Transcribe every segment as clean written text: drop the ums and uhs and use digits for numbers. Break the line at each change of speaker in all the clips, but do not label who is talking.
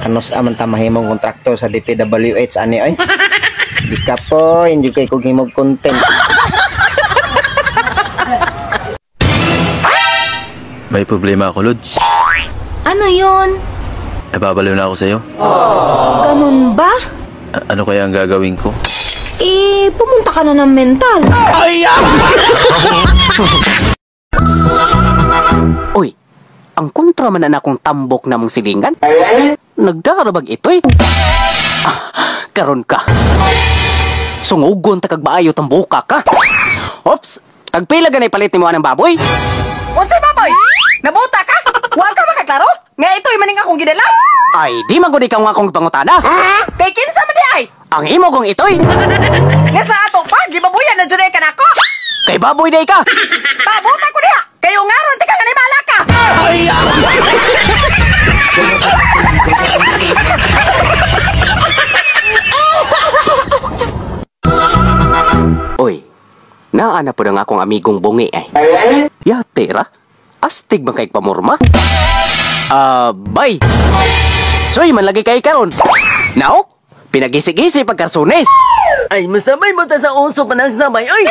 kanus aman ta mahimong kontraktor sa DPWH ani oy. Di ka po hindi kay kog himog content.
May problema ako, Lods.
Ano yun?
Nababaliw na ako sa'yo.
Ganun ba?
Ano kaya ang gagawin ko?
Pumunta ka na ng mental.
Uy, ang kontra man na akong tambok na mong silingan. Nagdarabag ito'y. Karon ka. Sungugon ta kag maayo tambuka ka. Ops, tagpila ganay palit ni mo ng baboy.
Unsay baboy? Nabuta ka? Huwag ka makaklaro? Nga ito'y maning akong gidala?
Ay, di man gud ikaw nga akong pangutana.
Kay kinsa man di ay?
Ang imo kong ito'y.
Nga sa ato pa, gibabuyan na dyan ka na ako.
Kay baboy day ka.
Pabuta ko niya. Kayo nga ron, tika ganimala ka.
Uy, naana po na nga akong amigong bungi ay. Yate ra? Astig man kay pamorma? Bay. Soy, manlagi kay karon. Now, pinagisi-gisi pagkarsunes.
Ay, masamay mo ta sa unso pa ng samay, oy.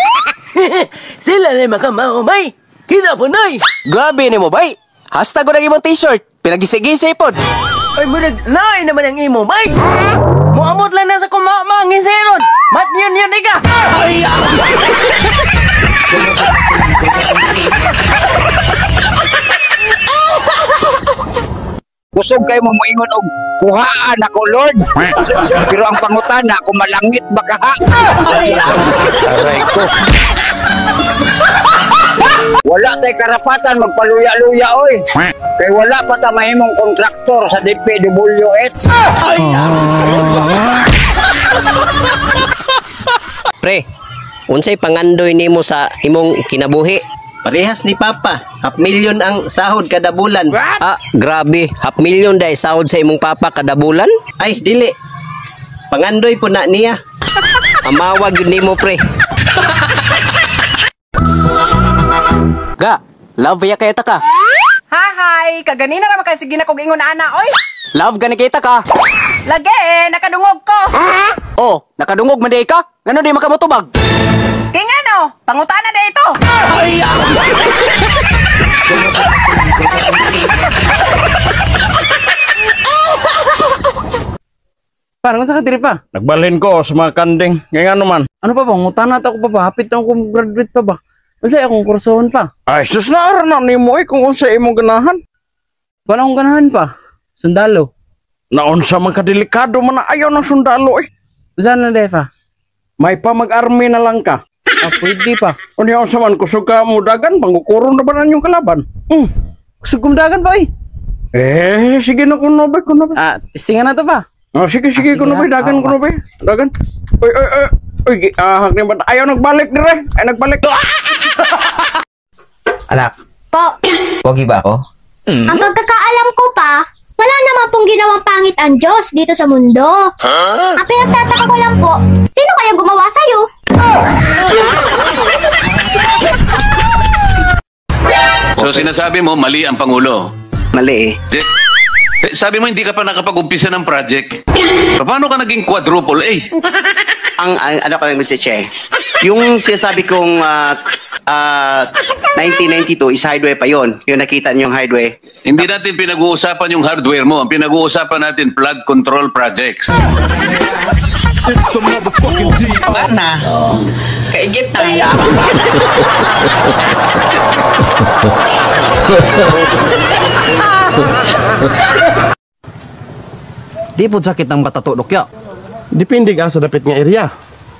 Sila na makamahumay. Kita po, noy.
Grabe ni mo, bay. Hashtag ko na imong t-shirt. Pinagisi-gisi po.
Ay, munag, lain naman ang imo, bay. Muamot lang na sa kumamangin sa'yon. Mat yun, ika.
Kusog kayo mo moingon og kuhaan ako Lord. Pero ang pangutana kung malangit ba kaha? Aray ko. Wala tay karapatan magpaluya-luya oy. Kay wala pa ta mahimong kontraktor sa DPWH.
Pre, unsay pangandoy nimo sa imong kinabuhi? Parehas ni Papa, 500,000 ang sahod kada bulan. Grabe, 500,000 dai sahod sa imong papa kada bulan? Ay, dili. Pangandoy po na niya. Amawag yun nimo, pre.
Ga, love ya kayta ka.
Hi, kaganina naman kasi ginakog ingon na ana, oy.
Love gani kita ka.
Lagi, nakadungog ko.
Oh, nakadungog man day ka? Ngano di makamutubag?
King ano, pangutana na ito.
Parang sa kadiri pa. Nagbalhin ko sa mga kanding. Ngayon naman. Ano pa ba? Ngutana ako pa ba? Hapit na akong graduate pa ba? Unsay akong kursohon pa? Ay, sus na araw ni mo kung unsay imong ganahan. Kung akong ganahan pa? Sundalo. Naunsa man kadelikado man na ayaw ng sundalo eh. Saan na de pa? May pa mag-army na lang ka. Pwede pa. Kung yaw sa man kusog ka mudagan, pangkukurong na ba na yung kalaban? Kusog kumudagan pa eh. Sige na kuno ba? Testingan na to pa. Sige, kuno ba? Dagan kuno ba? Dagan. Uy, ayaw nagbalik dire. Ay nagbalik.
Anak,
Po,
pogi ba ako?
ang pagkakaalam ko pa, wala naman pong ginawang pangit ang Diyos dito sa mundo. Ang pinagtataka ko lang po, sino kaya gumawa sa'yo?
So sinasabi mo, mali ang Pangulo.
Mali eh.
Sabi mo, hindi ka pa nakapag-umpisa ng project. Paano ka naging quadruple A?
Ang ano ko lang, Mr. Che, yung sinasabi kong 1992 is highway pa yon. Yung nakita niyo yung highway.
Hindi natin pinag-uusapan yung hardware mo. Ang pinag-uusapan natin, flood control projects.
Na, kaigit tayo.
Di po sakit ang batato, Dokya.
Depende ka sa dapit nga area.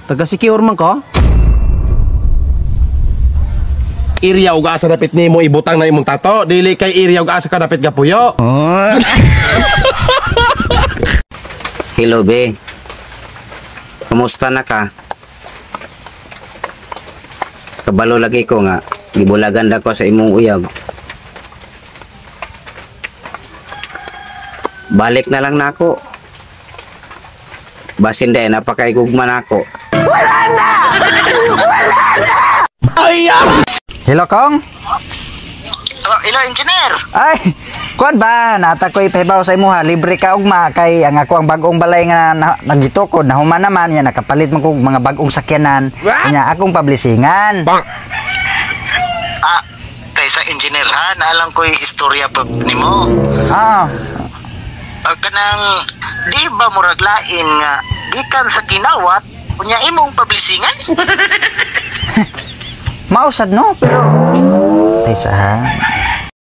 Taga-secure man ka?
Area o sa dapit ni mo ibutang na imong tato. Dili kay area o sa kadapit ka puyo.
Hello, be. Kumusta na ka? Kabalo lagi ko nga. Gibulagan na ko sa imong uyab. Balik na lang na ako. Basin din, napakaigugman ako.
Wala na!
Hello, Kong?
Hello, engineer.
Ay,
Kuan ba, nata ko ipahibaw sa imo ha, libre ka ugma kay ang ako ang bagong balay nga nagitukod na human naman yan nakapalit man kog mga bagong sakyanan. Kanya akong publishingan.
Kay sa engineer ha, naalang ko yung istorya pa nimo. Kanang di ba murag lain nga gikan sa kinawat kunya imong publishingan?
Mausad no, pero taysa ha.